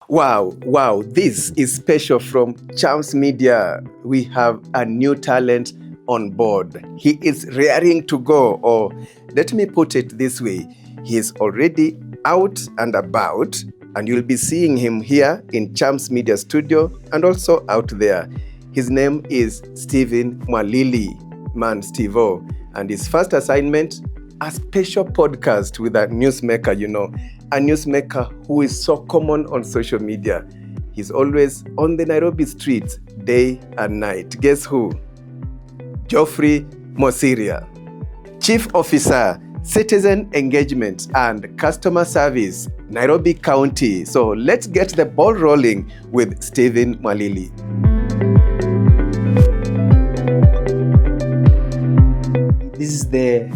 Wow, this is special from Chams Media. We have a new talent on board. He is raring to go, or let me put it this way, he is already out and about, and you'll be seeing him here in Chams Media studio and also out there. His name is Stephen Mwalili, man Steve-O, and his first assignment, a special podcast with a newsmaker, a newsmaker who is so common on social media. He's always on the Nairobi streets, day and night. Guess who? Geoffrey Mosiria, Chief Officer, Citizen Engagement and Customer Service, Nairobi County. So let's get the ball rolling with Stephen Mwalili. This is the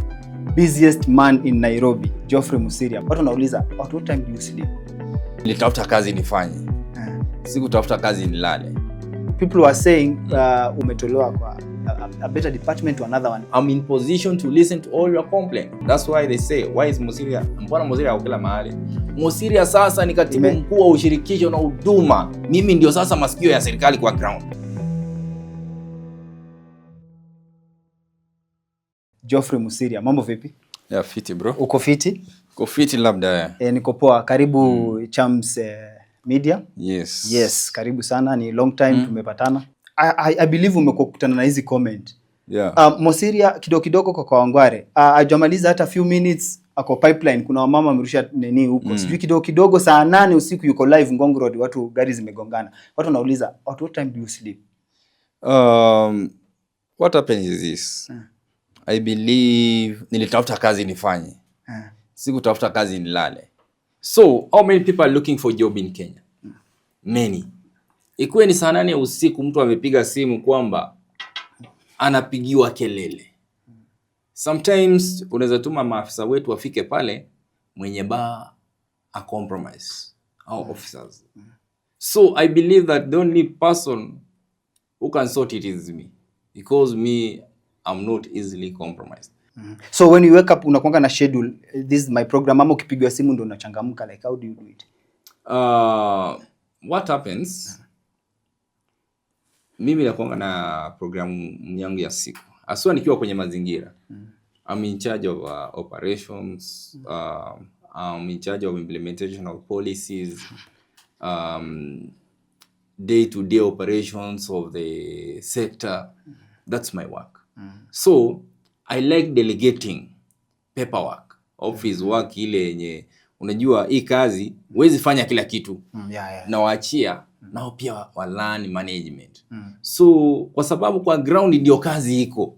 busiest man in Nairobi, Geoffrey Mosiria. Watu wanauliza, at what time do you sleep? Nilitafuta kazi nifanye. Sikutafuta kazi nilale. People are saying umetolewa kwa a better department to another one. I'm in position to listen to all your complaints. That's why they say, why is Mosiria? Mbona Mosiria ukila mahali? Mosiria sasa ni katibu mkuu wa ushirikisho na huduma. Mimi ndio sasa masikio ya serikali kwa ground. Geoffrey Mosiria, mambo vipi? Yeah, fiti bro. Uko fiti? Uko fiti labda. Niko poa. Karibu Chams Media. Yes, karibu sana. Ni long time tumepatana. I believe umekutana na hizi comment. Yeah. Mosiria kidogo kwa Wangware. Ajamaliza hata few minutes ako pipeline. Kuna wamama amerusha nini huko. Sijui kidogo saa 8 usiku yuko live Ngong Road, watu gari zimegongana. Watu wanauliza, at what time do you sleep? What happens is this. I believe nilitafuta kazi nifanye. Sikutafuta kazi nilale. So, how many people are looking for job in Kenya? Many. Ikuwe ni saa 8 usiku mtu amepiga simu kwamba anapigiwa kelele. Sometimes unaweza tuma maafisa wetu wafike pale mwenye a compromise our officers. So, I believe that the only person who can sort it is me, because I'm not easily compromised. So when you wake up unakuanga na schedule, this is my program, ama ukipigwa simu ndo unachangamka, like how do you do it? What happens? Mimi nakuanga na program yangu ya siku. Aswa nikiwa kwenye mazingira. I'm in charge of operations. I'm in charge of implementation of policies. Day-to-day operations of the sector. That's my work. So, I like delegating paperwork, office work ile yenye unajua hii kazi huwezi fanya kila kitu. Na waachia nao pia wa learn management. So, kwa sababu kwa ground ndio kazi iko.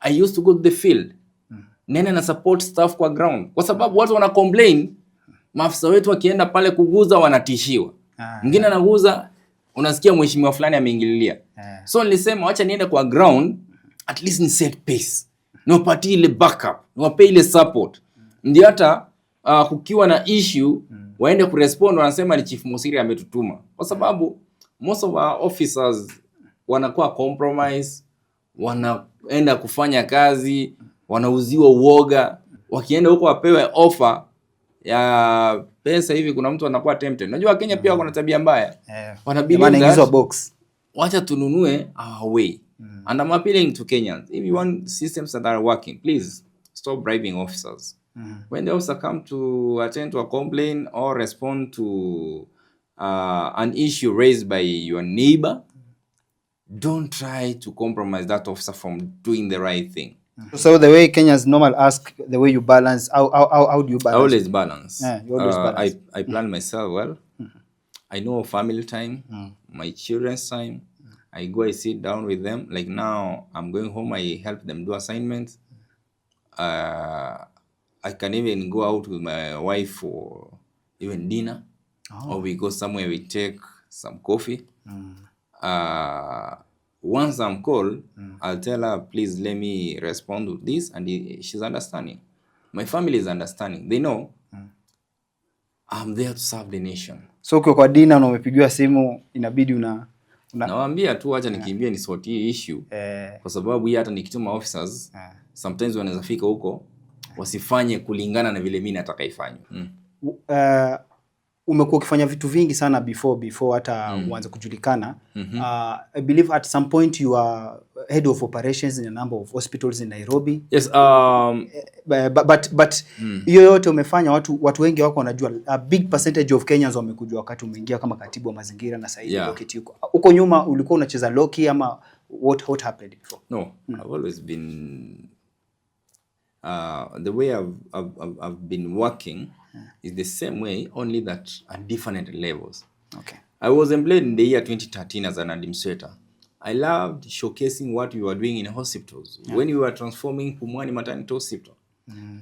I used to go to the field. Nene na support staff kwa ground. Kwa sababu watu wana complain, maafisa wetu wakienda pale kuguza wanatishiwa. Mwingine anaguza, unasikia mheshimiwa fulani ameingililia. So nilisema acha niende kwa ground, at least ni set pace. Niwapatie ile backup, niwape ile support. Ndio hata kukiwa na issue, waende kurespond wanasema ni Chief Mosiria ametutuma. Kwa sababu most of our officers wanakuwa compromise, wanaenda kufanya kazi, wanauziwa uoga, wakienda huko wapewe offer ya pesa hivi kuna mtu anakuwa tempted. Unajua Kenya pia kuna tabia mbaya. Wanabidi box. Wacha tununue our way. And I'm appealing to Kenyans. If you want systems that are working, please stop bribing officers. When the officer come to attend to a complaint or respond to an issue raised by your neighbor, don't try to compromise that officer from doing the right thing. So the way Kenyans normal ask, the way you balance, how do you balance? I always balance. You always balance. I plan myself well. I know family time, my children's time. I go, I sit down with them. Like now, I'm going home, I help them do assignments. I can even go out with my wife for even dinner. Or we go somewhere, we take some coffee. Once I'm called, I'll tell her, please let me respond to this. And she's understanding. My family is understanding. They know I'm there to serve the nation. So kwa dinner na umepigiwa simu, inabidi nawaambia tu acha nikimbie ni sort hii issue. Kwa sababu hii hata nikituma officers sometimes wanaweza fika huko wasifanye kulingana na vile mimi nataka ifanywe. umekuwa ukifanya vitu vingi sana before hata uanze kujulikana. I believe at some point you are head of operations in a number of hospitals in Nairobi. Yes, but hiyo yote umefanya, watu wengi wako wanajua. A big percentage of Kenyans wamekujua wakati umeingia kama katibu wa mazingira na sasa hivi huko nyuma ulikuwa unacheza loki ama what happened before? No, I've always been the way I've been working is the same way, only that at different levels. Okay. I was employed in the year 2013 as an administrator. I loved showcasing what we were doing in hospitals. When we were transforming Pumwani Maternity Hospital,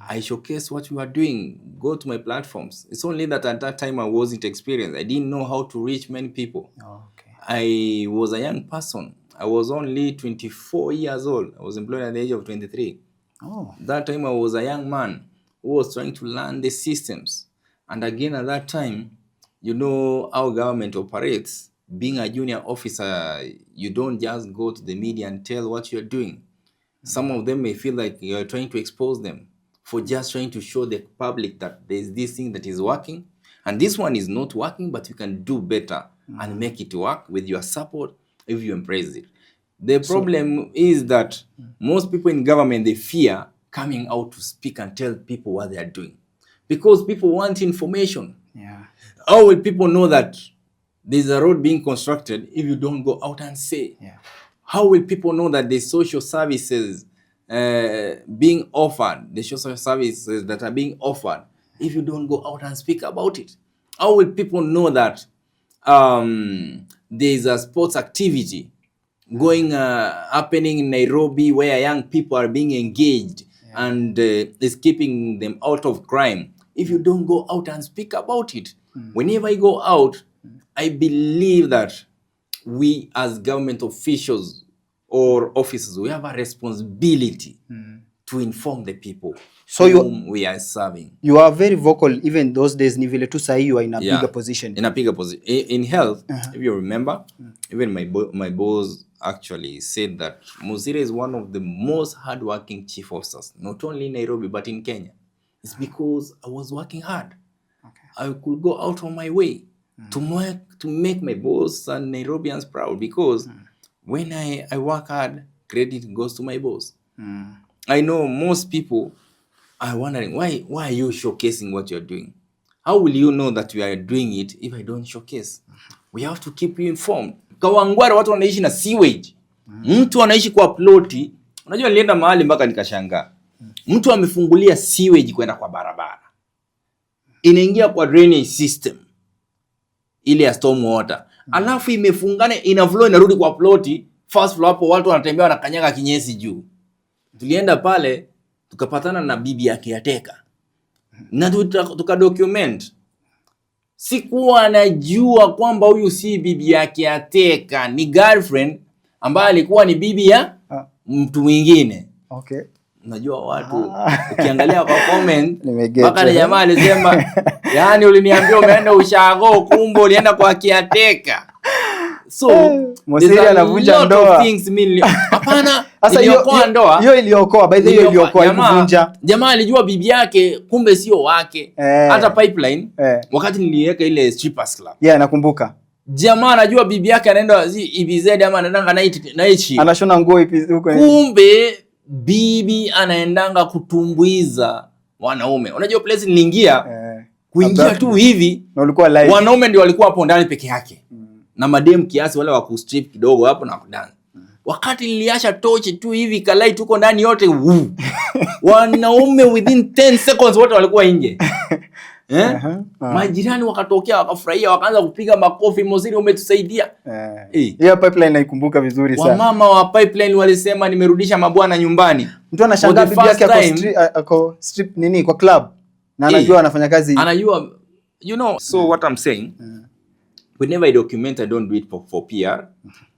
I showcased what we were doing, go to my platforms. It's only that at that time I wasn't experienced. I didn't know how to reach many people. Okay. I was a young person. I was only 24 years old. I was employed at the age of 23. Oh. That time I was a young man who was trying to learn the systems. And again, at that time, you know how government operates. Being a junior officer, you don't just go to the media and tell what you're doing. Some of them may feel like you're trying to expose them for just trying to show the public that there's this thing that is working. And this one is not working, but you can do better and make it work with your support if you embrace it. The problem is that most people in government, they fear coming out to speak and tell people what they are doing. Because people want information. Yeah. How will people know that there's a road being constructed if you don't go out and say? Yeah. How will people know that there's social services being offered, the social services that are being offered, if you don't go out and speak about it? How will people know that there's a sports activity happening in Nairobi where young people are being engaged and is keeping them out of crime if you don't go out and speak about it? Whenever I go out, I believe that we as government officials or officers, we have a responsibility to inform the people whom we are serving. You are very vocal even those days. Ni vile tu sahi you are in a bigger position. In a bigger position. In health, if you remember, even my boss actually said that Mosiria is one of the most hardworking chief officers, not only in Nairobi, but in Kenya. It's because I was working hard. Okay. I could go out on my way to make my boss and Nairobians proud, because when I work hard, credit goes to my boss. I know most people are wondering, why are you showcasing what you're doing? How will you know that you are doing it if I don't showcase? We have to keep you informed. Kawangware watu wanaishi na sewage. Mtu anaishi kwa ploti. Unajua nilienda mahali mpaka nikashangaa. Mtu amefungulia sewage kwenda kwa barabara. Inaingia kwa drainage system ile ya storm water. Alafu imefungana, ina flow inarudi kwa ploti. First floor hapo watu wanatembea wanakanyaga kinyesi juu. Tulienda pale tukapatana na bibi yake yateka. Na tukadocument. Sikuwa najua kwamba huyu si bibi yake yateka, ni girlfriend ambaye alikuwa ni bibi ya mtu mwingine. Okay. Unajua watu ukiangalia kwa comment mpaka na jamaa alisema yani uliniambia umeenda ushago kumbe ulienda kwa kiateka. So Mosiria anavunja ndoa. Hapana, iliokoa ndoa. Hiyo iliokoa, by the way iliokoa ikuvunja. Jamaa alijua bibi yake kumbe sio wake. Hata pipeline wakati niliweka ile strippers club. Yeah, nakumbuka. Jamaa anajua bibi yake anaenda EBZ ama anaendanga night. Anashona nguo huko. Kumbe bibi anaendanga kutumbuiza wanaume. Unajua place niliingia kuingia tu hivi na ulikuwa live. Wanaume ndio walikuwa hapo ndani peke yake. Na madem kiasi wale wa kustrip kidogo hapo na kudance. Wakati niliasha torch tu hivi kalai tuko ndani yote wanaume within 10 seconds wote walikuwa nje. Majirani wakatokea wakafurahia wakaanza kupiga makofi, Mosiria umetusaidia. Hiyo pipeline naikumbuka vizuri sana. Wamama wa pipeline walisema nimerudisha mabwana nyumbani. Mtu anashangaa bibi yake ako strip nini kwa club na anajua anafanya kazi. Anajua, you know, so what I'm saying, whenever I document, I don't do it for PR.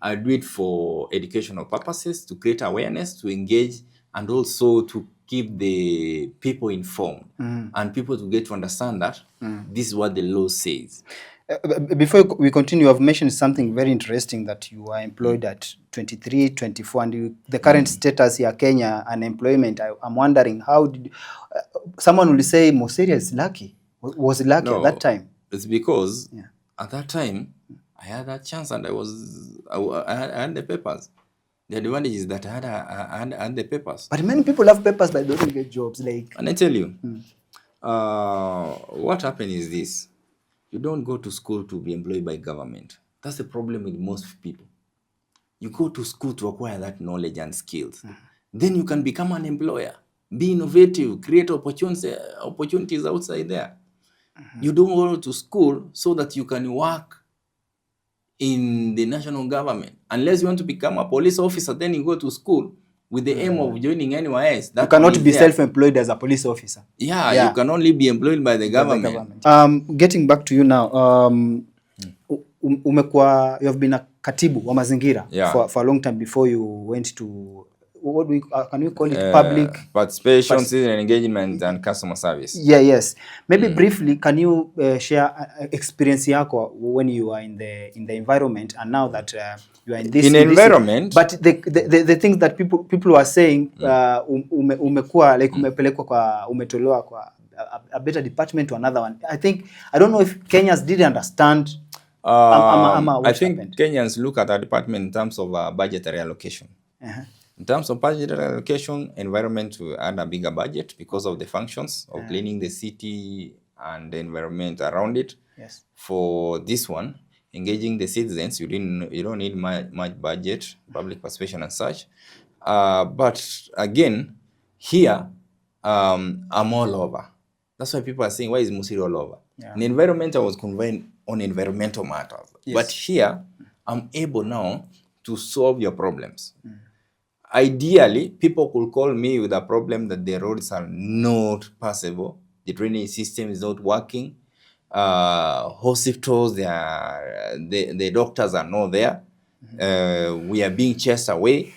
I do it for educational purposes, to create awareness, to engage, and also to keep the people informed and people to get to understand that this is what the law says. Before we continue, I've mentioned something very interesting, that you are employed at 23, 24, and the current status here, Kenya, unemployment. I'm wondering, how did someone will say Mosiria is lucky? Was lucky at that time? It's because at that time I had that chance and I had the papers. The advantage is that I had the papers. But many people have papers but they don't get jobs. Like, and I tell you, what happened is this: you don't go to school to be employed by government. That's the problem with most people. You go to school to acquire that knowledge and skills. Then you can become an employer, be innovative, create opportunities outside there. You don't go to school so that you can work in the national government. Unless you want to become a police officer, then you go to school with the aim of joining anywhere else. you cannot be self-employed as a police officer. Yeah, you can only be employed by the government. Getting back to you now, you have been a katibu wa mazingira for a long time before you went to what can we call it, public participation, citizen engagement and customer service. Yes. Maybe briefly, can you share experience yako when you are in the environment and now that you are in this environment? But the things that people are saying, umekuwa like umepelekwa kwa, umetolewa kwa a better department to another one. I don't know if Kenyans didn't understand. I think happened? Kenyans look at our department in terms of budgetary allocation. In terms of budgetary allocation, environment will add a bigger budget because of the functions of cleaning the city and the environment around it. Yes. For this one, engaging the citizens, you don't need much budget, public participation and such. But again, here, I'm all over. That's why people are saying, why is Mosiria all over? In environment, I was confined on environmental matters. Yes. But here, I'm able now to solve your problems. Ideally, people could call me with a problem that the roads are not passable, the drainage system is not working, hospitals, the doctors are not there, we are being chased away.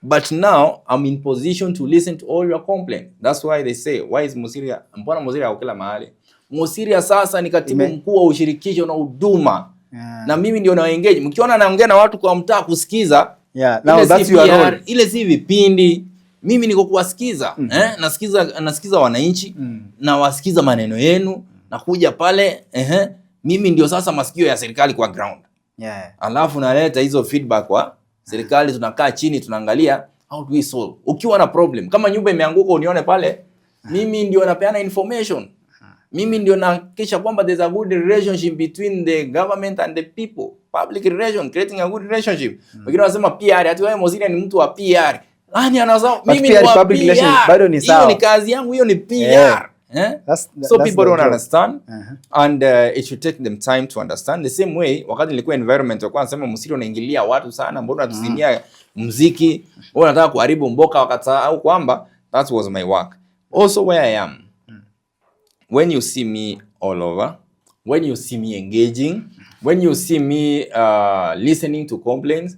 But now, I'm in position to listen to all your complaints. That's why they say, why is Mosiria? Mbona Mosiria ukila mahali? Mosiria sasa ni katibu mkuu wa ushirikisho na huduma. Na mimi ndio na engage. Mkiona naongea na watu kwa mtaa kusikiza, now that's your role. Ile si vipindi, mimi niko kuwasikiza. Nasikiza wananchi, na wasikiza maneno yenu, na kuja pale, mimi ndio sasa masikio ya serikali kwa ground. Alafu naleta hizo feedback kwa serikali, tunakaa chini tunaangalia how do we solve. Ukiwa na problem, kama nyumba imeanguka unione pale, mimi ndio napeana information. Mimi ndio nahakikisha kwamba there's a good relationship between the government and the people. Public relation, creating a good relationship. Wengine wanasema PR, ati wewe Mosiria ni mtu wa PR. Nani anasema mimi ni wa PR? Bado ni sawa. Hiyo ni kazi yangu, hiyo ni PR. So people don't understand. And it should take them time to understand. The same way, wakati nilikuwa environment, wakati nasema Mosiria unaingilia watu sana, mbona tusinia muziki, wewe unataka kuharibu mboka wakati au kwamba that was my work. Also where I am. When you see me all over, when you see me engaging, when you see me listening to complaints,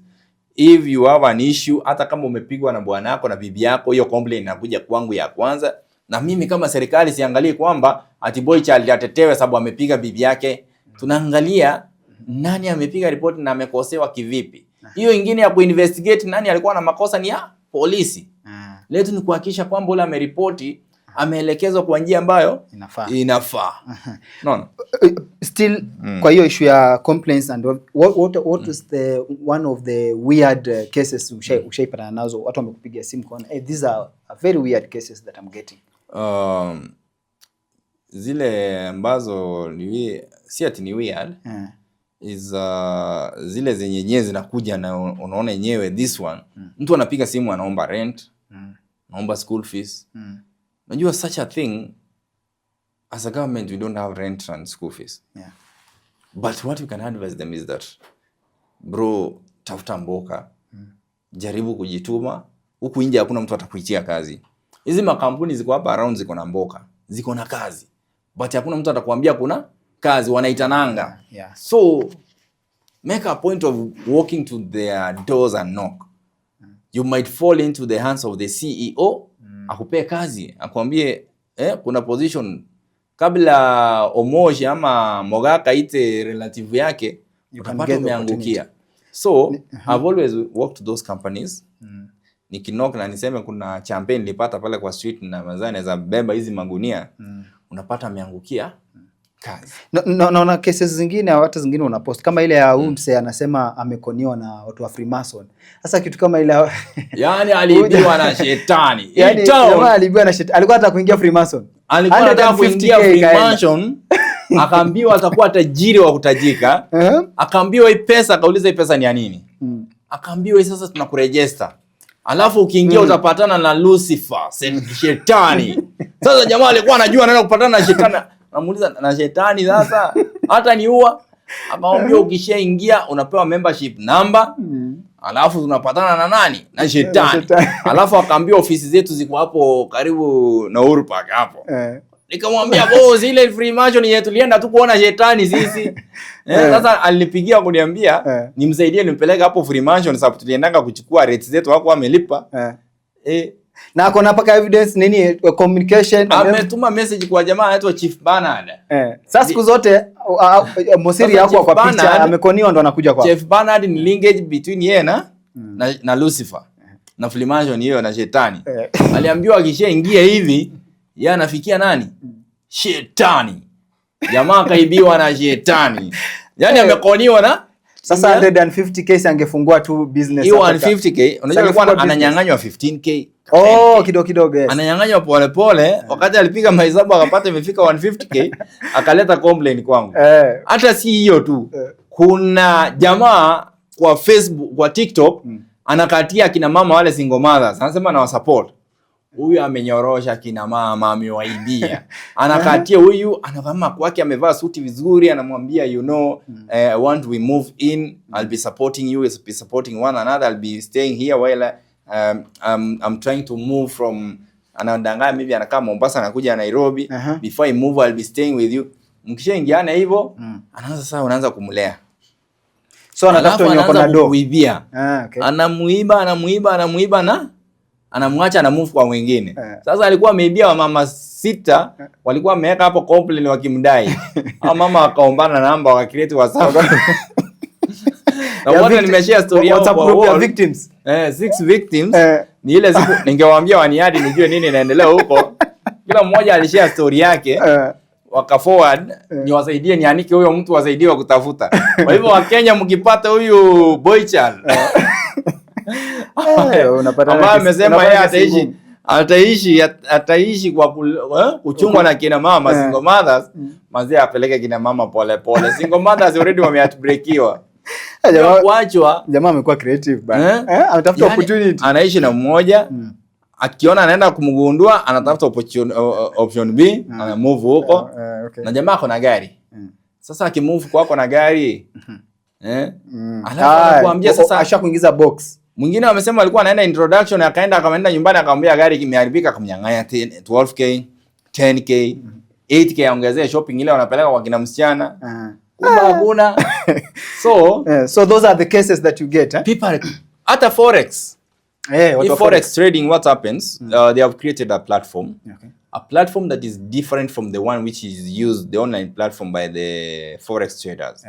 if you have an issue, hata kama umepigwa na bwana yako na bibi yako, hiyo complaint inakuja kwangu ya kwanza. Na mimi kama serikali siangalie kwamba ati boy child atetewe sababu amepiga bibi yake. Tunaangalia nani amepiga report na amekosewa kivipi. Hiyo ingine ya kuinvestigate nani alikuwa na makosa ni ya polisi. Letu ni kuhakikisha kwamba ule ameripoti ameelekezwa kwa njia ambayo inafaa. No. Still, kwa hiyo issue ya complaints and what is the one of the weird cases ushaipata nazo, watu wamekupigia simu kwa these are very weird cases that I'm getting? Zile ambazo si ati ni weird, is zile zenye nyezi zinakuja na unaona yenyewe this one. Mtu anapiga simu anaomba rent, anaomba school fees. Unajua such a thing, as a government we don't have rent and school fees. But what you can advise them is that, bro, tafuta mboka, jaribu kujituma, huku nje hakuna mtu atakuitia kazi. Hizi makampuni ziko hapa around ziko na mboka, ziko na kazi, but hakuna mtu atakwambia kuna kazi, wanaitananga. So make a point of walking to their doors and knock. You might fall into the hands of the CEO, akupe kazi, akwambie kuna position, kabla Omoji ama Mogaka ite relative yake, utapata umeangukia. So I've always worked to those companies. Nikinoka na niseme kuna campaign nilipata pale kwa street na mazani za beba hizi magunia, unapata umeangukia kazi. Naona cases zingine hata zingine unapost kama ile ya mse anasema amekoniwa na watu wa Freemason. Sasa kitu kama ile yani aliibiwa na shetani. Yani aliibiwa na shetani. Alikuwa anataka kuingia Freemason. Alikuwa anataka kuingia Freemason. Akaambiwa atakuwa tajiri wa kutajika. Akaambiwa hii pesa, akauliza hii pesa ni ya nini? Akaambiwa sasa tunakuregister. Alafu ukiingia utapatana na Lucifer, shetani. Sasa jamaa alikuwa anajua anaenda kupatana na shetani. Namuuliza na shetani sasa hata niua. Akamwambia ukishaingia unapewa membership number. Alafu tunapatana na nani? Na shetani. Alafu akaambiwa ofisi zetu ziko hapo karibu na Uhuru Park hapo. Nikamwambia boss, ile Freemason yetu tulienda tu kuona shetani sisi. Sasa alinipigia kuniambia nimsaidie nimpeleke hapo Freemason sababu tuliendanga kuchukua rates zetu wako wamelipa. Na akona paka evidence nini communication. Ametuma message kwa jamaa anaitwa Chief Bernard. Sasa siku zote Mosiria yako kwa picha amekoniwa ndo anakuja kwa. Chief Bernard ni linkage between yeye na Lucifer. Na Freemason hiyo na shetani. Aliambiwa akishaingia hivi yeye anafikia nani? Shetani. Jamaa kaibiwa na shetani. Yaani amekoniwa na sasa 150k angefungua tu business hiyo 150k. Unajua alikuwa ananyang'anywa 15k. Kidogo yes. Ananyang'anywa pole pole. Wakati alipiga mahesabu akapata imefika 150k, akaleta complaint kwangu. Hata si hiyo tu. Kuna jamaa kwa Facebook, kwa TikTok, anakatia kina mama wale single mothers. Anasema na support. Huyu amenyorosha kina mama, amewaibia. Anakatia huyu, anavaa kwake amevaa suti vizuri, anamwambia want we move in, I'll be supporting you, we'll be supporting one another, I'll be staying here while I'm trying to move from, anadanganya maybe anakaa Mombasa anakuja Nairobi. Before I move I'll be staying with you. Mkishaingiana hivyo, anaanza sasa unaanza kumlea. So anatafuta wenye wako na do kuibia. Anamuiba na anamwacha na move kwa mwingine. Sasa alikuwa ameibia wa mama 6, walikuwa wameweka hapo complaint wakimdai. Hao mama wakaombana namba wakacreate WhatsApp. Na wote nimeshare story yao WhatsApp group ya victims. 6 victims. Ni ile siku ningewaambia waniadi nijue nini inaendelea huko. Kila mmoja alishare story yake. Waka forward niwasaidie nianike huyo mtu wasaidie wa kutafuta. Kwa hivyo Wakenya mkipata huyu boy child unapata amesema yeye ataishi kwa kuchungwa na kina mama single mothers. Mazee apeleke kina mama pole pole. Single mothers already wameatbreakiwa. Jamaa amekuwa creative bana. Anatafuta opportunity. Anaishi na mmoja. Akiona anaenda kumgundua anatafuta option B, ana move huko. Na jamaa ako na gari. Sasa akimove kwako na gari alafu anakuambia sasa ashakuingiza box. Mwingine amesema alikuwa anaenda introduction akaenda nyumbani akamwambia gari kimeharibika, akamnyang'anya 12k, 10k, 8k aongezea shopping ile wanapeleka kwa kina msichana. Kumbe hakuna. So those are the cases that you get. People at Forex. Forex trading, what happens? They have created a platform. A platform that is different from the one which is used, the online platform by the Forex traders.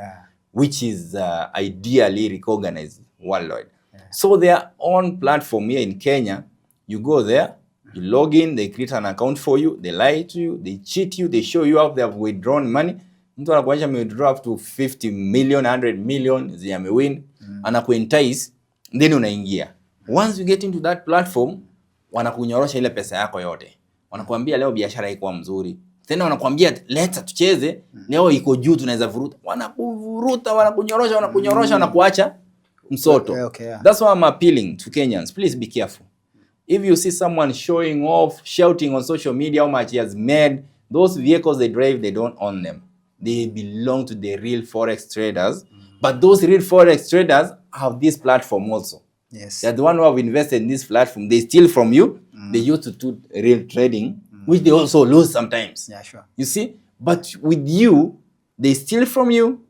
Which is ideally recognized worldwide. So their own platform here in Kenya, you go there, you log in, they create an account for you, they lie to you, they cheat you, they show you how they have withdrawn money. Mtu anakuonyesha withdraw up to 50 million, 100 million, win, anakuentice, then unaingia. Once you get into that platform, wanakunyorosha ile pesa yako yote. Wanakuambia leo biashara iko mzuri. Tena wanakuambia leta tucheze, leo iko juu tunaweza vuruta. Wanakuvuruta, wanakunyorosha, wanakuacha msoto. That's why I'm appealing to Kenyans. Please be careful. If you see someone showing off, shouting on social media how much he has made, those vehicles they drive, they don't own them. They belong to the real Forex traders. But those real Forex traders have this platform also. Yes. They're the one who have invested in this platform. They steal from you. They used to do real trading, which they also lose sometimes. Yeah, sure. You see? But with you, they steal from you.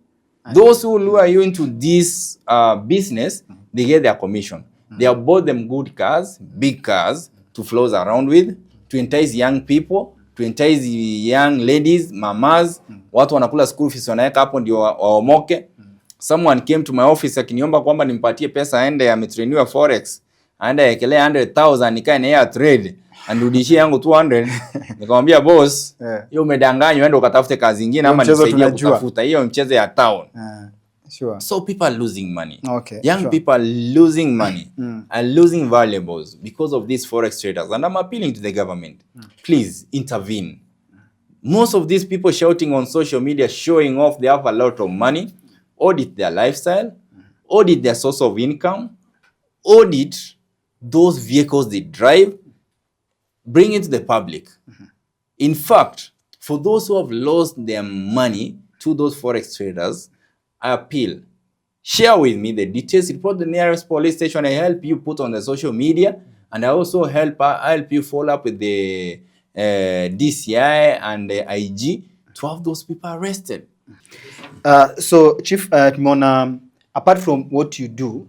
Those who lure you into this business, they get their commission. They have bought them good cars, big cars, to float around with, to entice young people, to entice young ladies, mamas. Watu wanakula school fees wanaweka hapo ndio waomoke. Someone came to my office akiniomba kwamba nimpatie pesa aende ametrainiwa Forex. Aende aekelea 100,000 nikae na yeye trade. anirudishie yangu 200. Nikamwambia boss, hiyo umedanganywa, ende ukatafute kazi nyingine ama nisaidie kutafuta. Hiyo mchezo ya town. Sure. So people are losing money. Okay. Young people are losing money, are losing valuables because of these forex traders. And I'm appealing to the government, please intervene. Most of these people shouting on social media, showing off they have a lot of money, audit their lifestyle, audit their source of income, audit those vehicles they drive, bring it to the public. In fact, for those who have lost their money to those forex traders, I appeal, share with me the details, report the nearest police station. I help you put on the social media, and I also help you follow up with the DCI and the IG to have those people arrested. So Chief, apart from what you do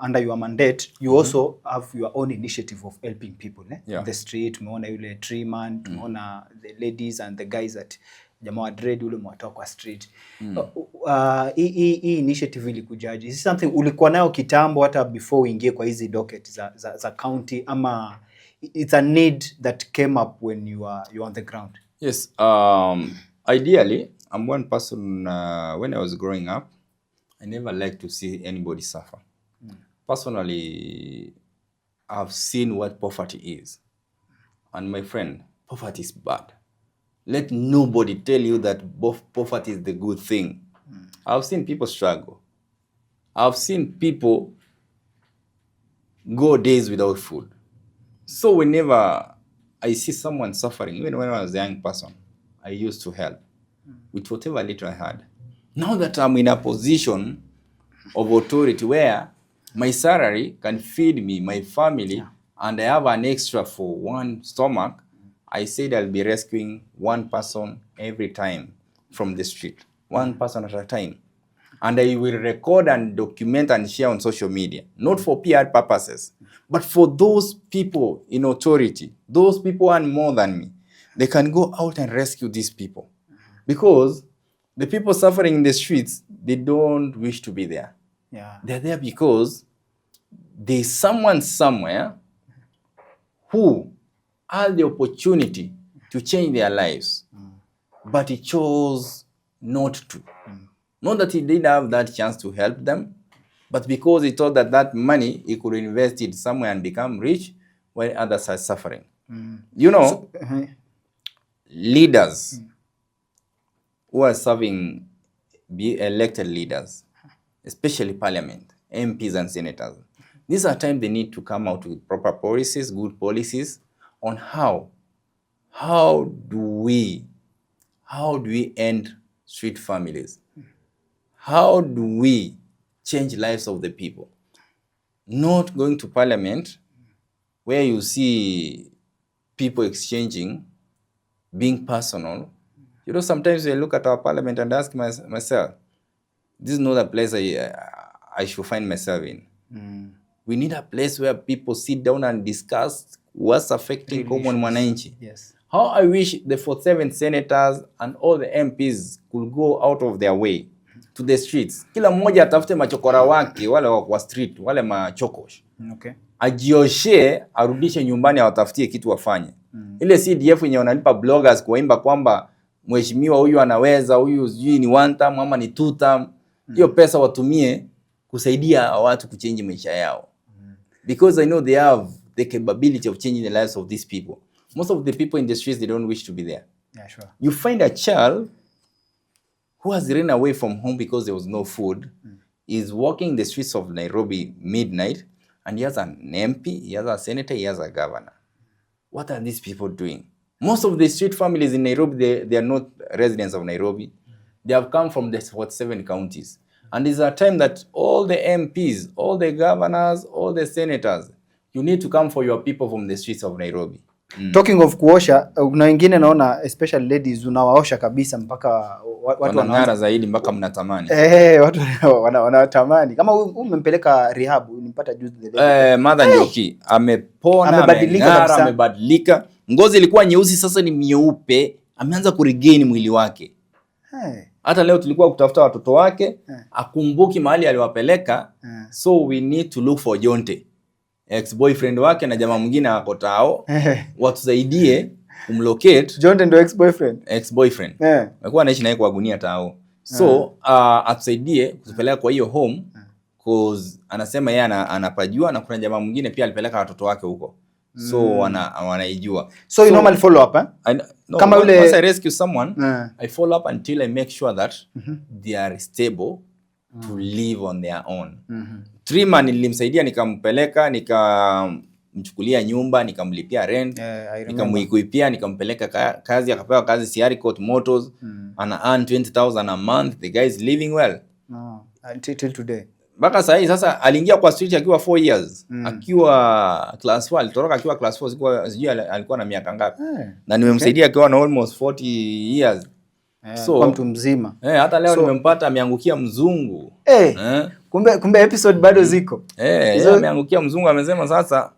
under your mandate, you also have your own initiative of helping people in the street. Tumeona yule tree man, tumeona the ladies and the guys that jamaa wa dread ule mwatoka kwa street. Hii initiative ilikujaje? Is this something ulikuwa nayo kitambo hata before uingie kwa hizi docket za county, ama it's a need that came up when you are on the ground? Yes, ideally, I'm one person, when I was growing up, I never liked to see anybody suffer. Personally, I've seen what poverty is. And my friend, poverty is bad. Let nobody tell you that poverty is the good thing. I've seen people struggle. I've seen people go days without food. So whenever I see someone suffering, even when I was a young person, I used to help with whatever little I had. Now that I'm in a position of authority where my salary can feed me, my family, and I have an extra for one stomach, I said I'll be rescuing one person every time from the street, one person at a time. And I will record and document and share on social media, not for PR purposes, but for those people in authority, those people earn more than me. They can go out and rescue these people. Because the people suffering in the streets, they don't wish to be there. Yeah. They're there because there's someone somewhere who had the opportunity to change their lives, but he chose not to. Not that he didn't have that chance to help them, but because he thought that that money he could invest it somewhere and become rich while others are suffering. You know, leaders who are serving, be elected leaders, especially parliament, MPs and senators, these are times they need to come out with proper policies, good policies on how do we end street families? How do we change lives of the people? Not going to parliament where you see people exchanging, being personal. You know, sometimes I look at our parliament and ask myself, this is not a place I should find myself in. We need a place where people sit down and discuss what's affecting common mwananchi. Yes. How I wish the 47 senators and all the MPs could go out of their way to the streets. Kila mmoja atafute machokora wake, wale wa street, wale machokosh. Okay. Ajioshe, arudishe nyumbani, awatafutie kitu wafanye. Ile CDF yenye wanalipa bloggers kuwaimba kwamba mheshimiwa huyu anaweza, huyu sijui ni one term ama ni two term. Hiyo pesa watumie kusaidia watu kuchange maisha yao. Because I know they have the capability of changing the lives of these people. Most of the people in the streets, they don't wish to be there. Yeah, sure. You find a child who has run away from home because there was no food, is walking the streets of Nairobi midnight, and he has an MP, he has a senator, he has a governor. What are these people doing? Most of the street families in Nairobi, they are not residents of Nairobi. They have come from the 47 counties. And it's a time that all the MPs, all the governors, all the senators, you need to come for your people from the streets of Nairobi. Talking of kuosha, kuna wengine naona especially ladies unawaosha kabisa mpaka watu wanang'ara zaidi mpaka mnatamani. Watu wanatamani. Kama umempeleka rehab, unimpata juzi Mother Njoki amepona, amebadilika. Ngozi ilikuwa nyeusi, sasa ni nyeupe, ameanza kuregain mwili wake. Hata leo tulikuwa kutafuta watoto wake, akumbuki mahali aliwapeleka. So we need to look for Jonte. ex-boyfriend wake na jamaa mwingine wako tao, watusaidie kumlocate. John ndio ex-boyfriend. Alikuwa anaishi naye kwa gunia tao. So atusaidie kutupeleka kwa hiyo home, cause anasema yeye anapajua na kuna jamaa mwingine pia alipeleka watoto wake huko. So wanaijua. So you normally follow up, No, kama once I rescue someone, I follow up until I make sure that they are stable to live on their own. 3 man nilimsaidia, nikampeleka, nikamchukulia nyumba, nikamlipia rent, nikamwikuipia, nikampeleka kazi, akapewa kazi Siari Court Motors, ana earn 20,000 a month. The guy is living well. Until today. Mpaka sasa aliingia kwa street akiwa 4 years. Akiwa class 4, alitoroka akiwa class 4, sijui alikuwa na miaka ngapi. Na nimemsaidia akiwa na almost 40 years. So kwa mtu mzima. Hata leo nimempata ameangukia mzungu. Kumbe episode bado ziko. Yeye ameangukia mzungu, amesema sasa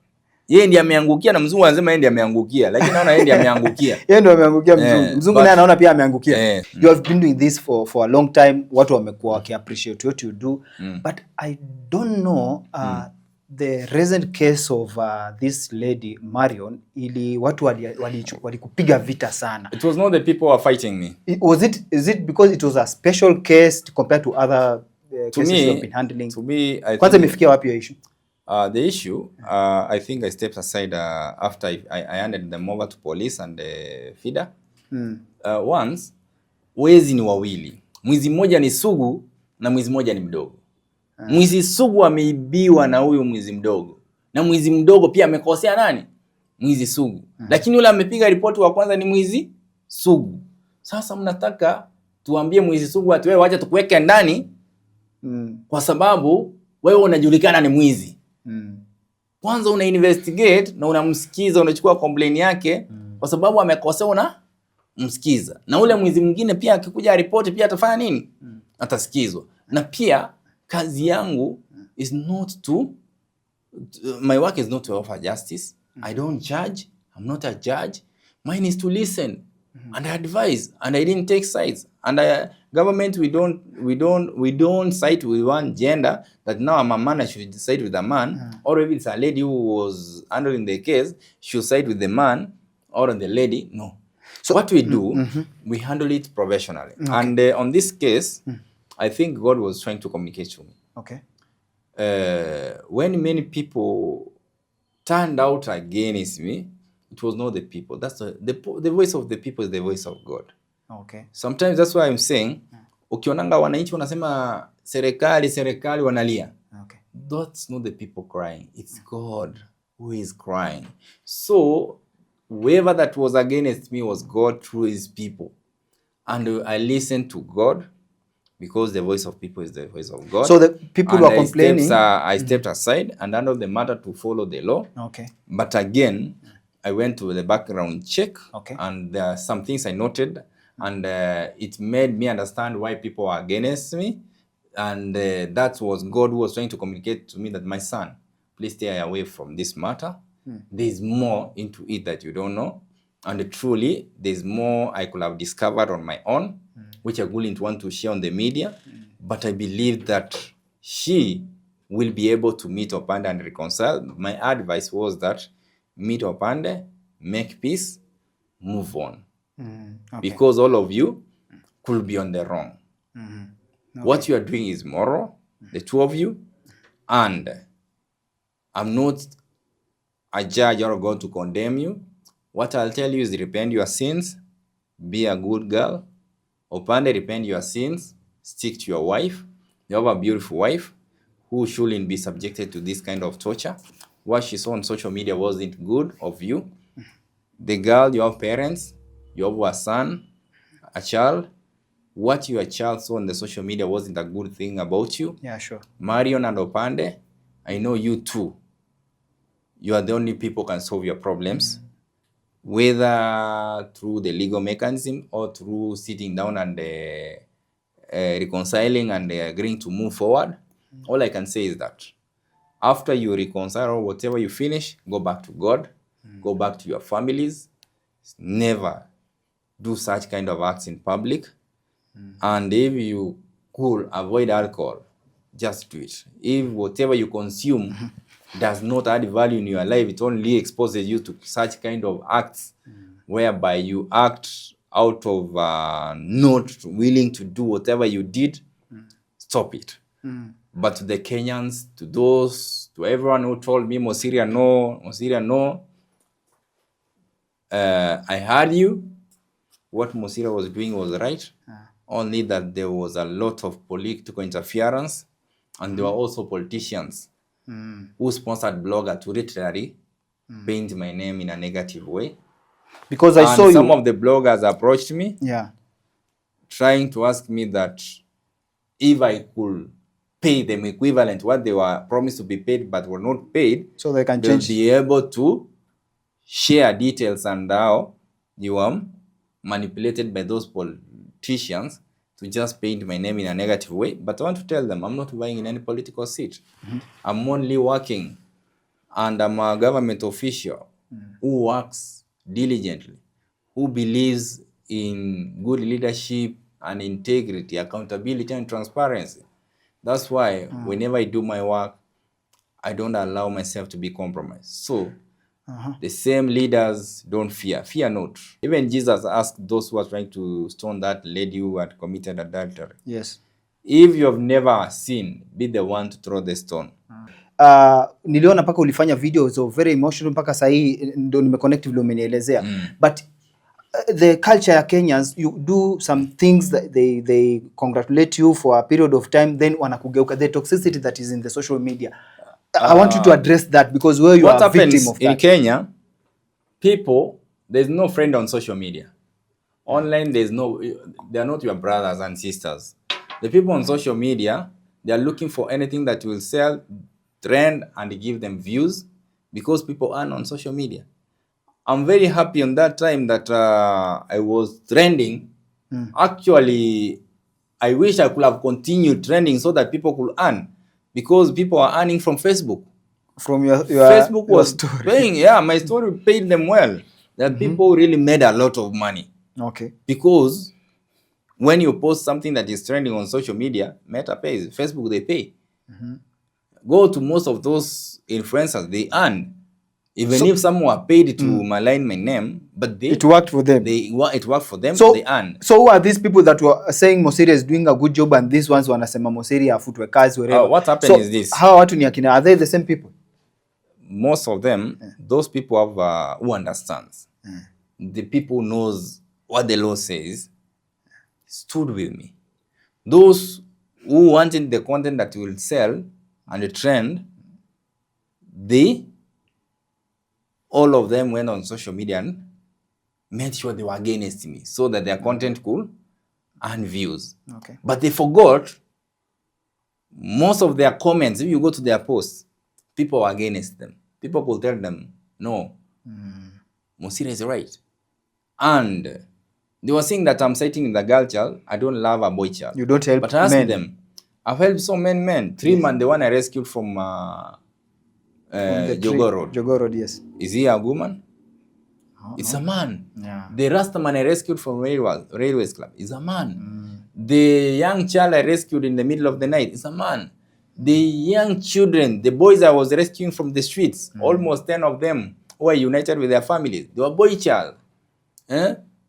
yeye ndiye ameangukia na mzungu anasema yeye ndiye ameangukia, lakini naona yeye ndiye ameangukia. Yeye ndiye ameangukia mzungu. Mzungu naye anaona pia ameangukia. You have been doing this for a long time. Watu wamekuwa waki-appreciate what you do. But I don't know the recent case of this lady Marion, ili watu walikupiga vita sana. It was not the people who were fighting me. Is it because it was a special case compared to other cases you have been handling? To me, kwanza imefikia wapi hiyo issue? The issue, I think I stepped aside after I handed them over to police and FIDA. Once, wezi ni wawili. Mwizi mmoja ni sugu na mwizi mmoja ni mdogo. Mwizi sugu ameibiwa na huyu mwizi mdogo. Na mwizi mdogo pia amekosea nani? Mwizi sugu. Lakini yule amepiga ripoti wa kwanza ni mwizi sugu. Sasa mnataka tuambie mwizi sugu ati wewe wacha tukuweke ndani kwa sababu wewe unajulikana ni mwizi. Kwanza una investigate na unamsikiza, unachukua complaint yake kwa sababu amekosea, unamsikiza. Na ule mwizi mwingine pia akikuja ripoti pia atafanya nini? Atasikizwa. Na pia kazi yangu is not my work is not to offer justice. I don't judge. I'm not a judge. Mine is to listen and advise, and I didn't take sides. And government, we don't side with one gender, that now I'm a man, I should side with a man, or if it's a lady who was handling the case, should side with the man or the lady. No. So what we do, we handle it professionally. And on this case, I think God was trying to communicate to me. Okay. When many people turned out against me, it was not the people. That's the voice of the people is the voice of God. Okay. Sometimes that's why I'm saying, ukionanga wananchi wanasema serikali wanalia. Okay. That's not the people crying. It's God who is crying. So whoever that was against me was God through his people. And I listened to God because the voice of people is the voice of God. So the people who are complaining, I stepped aside and handled the matter to follow the law. Okay. But again, I went to the background check. Okay. And there are some things I noted, and it made me understand why people are against me. And that was God who was trying to communicate to me that, my son, please stay away from this matter. There's more into it that you don't know. And truly, there's more I could have discovered on my own, which I wouldn't want to share on the media. But I believe that she will be able to meet Opande and reconcile. My advice was that meet Opande, make peace, move on. Okay. Because all of you could be on the wrong. Okay. What you are doing is moral, the two of you. And I'm not a judge or going to condemn you. What I'll tell you is repent your sins, be a good girl. Opande, repent your sins, stick to your wife. You have a beautiful wife who shouldn't be subjected to this kind of torture. What she saw on social media wasn't good of you. The girl, you have parents, you have a son, a child. What your child saw on the social media wasn't a good thing about you. Yeah, sure. Marion and Opande, I know you too. You are the only people who can solve your problems, whether through the legal mechanism or through sitting down and reconciling and agreeing to move forward. All I can say is that after you reconcile or whatever you finish, go back to God, go back to your families. Never do such kind of acts in public. And if you could avoid alcohol, just do it. If whatever you consume does not add value in your life. It only exposes you to such kind of acts whereby you act out of not willing to do whatever you did. Stop it. But to the Kenyans, to everyone who told me, Mosiria, no, I heard you. What Mosiria was doing was right. Only that there was a lot of political interference, and there were also politicians who sponsored blogger to literally paint my name in a negative way. Because I saw some of the bloggers approached me, trying to ask me that if I could pay them equivalent what they were promised to be paid but were not paid, so they can be able to share details and how you were manipulated by those politicians to just paint my name in a negative way. But I want to tell them I'm not vying in any political seat. I'm only working, and I'm a government official who works diligently, who believes in good leadership and integrity, accountability and transparency. That's why whenever I do my work, I don't allow myself to be compromised. So the same leaders don't fear. Fear not. Even Jesus asked those who are trying to stone that lady who had committed adultery. Yes. If you have never sinned, be the one to throw the stone. Niliona paka ulifanya videos so very emotional mpaka sahi ndo nimeconnect vile umenielezea. But the culture ya Kenyans, you do some things that they congratulate you for a period of time, then wanakugeuka. The toxicity that is in the social media. I want you to address that, because where you are a victim of that. In Kenya, people, there's no friend on social media. Online, they are not your brothers and sisters. The people on social media, they are looking for anything that will sell, trend, and give them views, because people earn on social media. I'm very happy on that time that I was trending. Actually, I wish I could have continued trending so that people could earn, because people are earning from Facebook. From your Facebook was story. paying. My story paid them well. That people really made a lot of money. Okay. Because when you post something that is trending on social media, Meta pays. Facebook, they pay. Go to most of those influencers, they earn. Even if some were paid to malign my name, but it worked for them. It worked for them, so they earn. So who are these people that were saying Mosiria is doing a good job, and these ones wanasema Mosiria afutwe kazi wherever? What happened is this. Hawa watu ni akina, are they the same people? Most of them, those people have who understands. The people who knows what the law says stood with me. Those who wanted the content that will sell and the trend, all of them went on social media and made sure they were against me so that their content could earn views. Okay. But they forgot most of their comments. If you go to their posts, people were against them. People will tell them, no, Mosiria is right. And they were saying that I'm citing the girl child. I don't love a boy child. You don't help men. But I asked them, I've helped so many men. 3 men, the one I rescued from Jogoo Road. Jogoo Road, yes. Is he a woman? It's a man. The Rastaman I rescued from Railways Club is a man. The young child I rescued in the middle of the night is a man. The young children, the boys I was rescuing from the streets, almost 10 of them who are united with their families, they were boy child.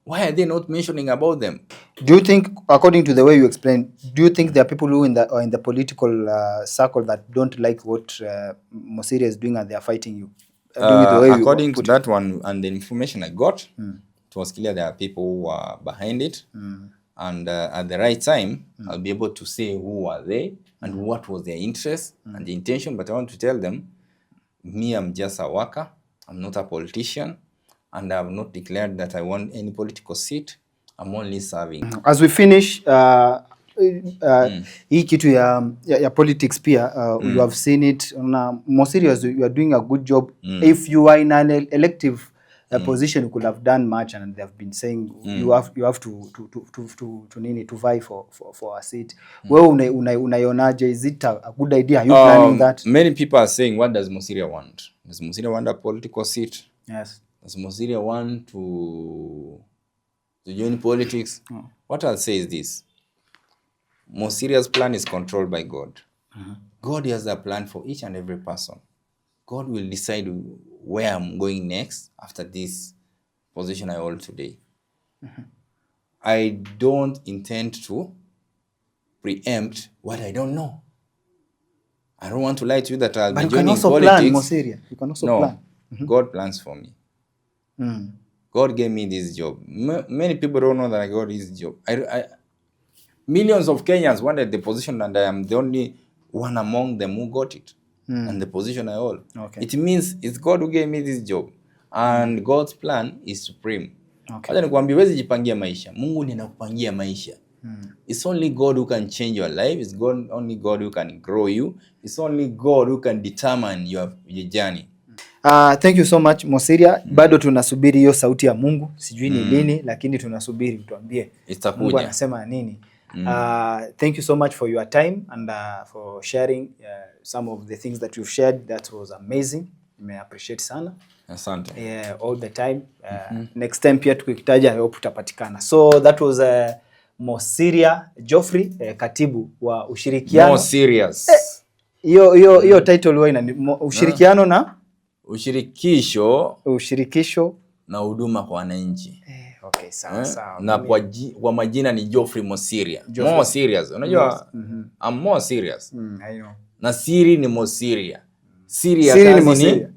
Why are they not mentioning about them? Do you think, according to the way you explained, do you think there are people who in the political circle that don't like what Mosiria is doing and they are fighting you? According to that one and the information I got, it was clear there are people who are behind it. And at the right time, I'll be able to say who are they and what was their interest and the intention. But I want to tell them, me, I'm just a worker. I'm not a politician. And I have not declared that I want any political seat. I'm only serving. As we finish, hii kitu ya politics pia, you have seen it. Mosiria, you are doing a good job. If you are in an elective position, you could have done much, and they have been saying you have to vie for a seat. Wewe unaionaje? Is it a good idea? Are you planning that? Many people are saying, what does Mosiria want? Does Mosiria want a political seat? Yes. Does Mosiria want to join politics? What I'll say is this. Mosiria's plan is controlled by God. God has a plan for each and every person. God will decide where I'm going next after this position I hold today. I don't intend to preempt what I don't know. I don't want to lie to you that I'll But be you can joining also politics. plan, Mosiria. You can also plan. God plans for me. God gave me this job. Many people don't know that I got this job. Millions of Kenyans wanted the position, and I am the only one among them who got it. And the position I hold. Okay. It means it's God who gave me this job. And God's plan is supreme. Okay. Acha nikwambie, huwezi jipangia maisha. Mungu ndiye anakupangia maisha. It's only God who can change your life. It's only God who can grow you. It's only God who can determine your journey. Thank you so much Mosiria. Bado tunasubiri hiyo sauti ya Mungu. Sijui ni lini, lakini tunasubiri utuambie. Mungu anasema nini. Thank you so much for your time and for sharing some of the things that you've shared. That was amazing. I appreciate sana. Asante. All the time. Next time pia tukikitaja I hope utapatikana. So that was Mosiria Geoffrey, katibu wa ushirikiano. More serious. Hiyo title huwa ina ushirikiano na ushirikisho na huduma kwa wananchi. Okay, sawa. Na kwa majina ni Geoffrey Mosiria. More serious. Unajua I'm more serious. I know. Na siri ni Mosiria. Siri ya Siri kazi ni Mosiria.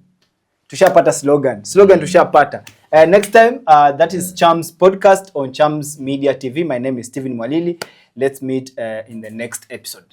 Tushapata slogan tushapata. Next time that is Chams Podcast on Chams Media TV. My name is Steven Mwalili. Let's meet in the next episode.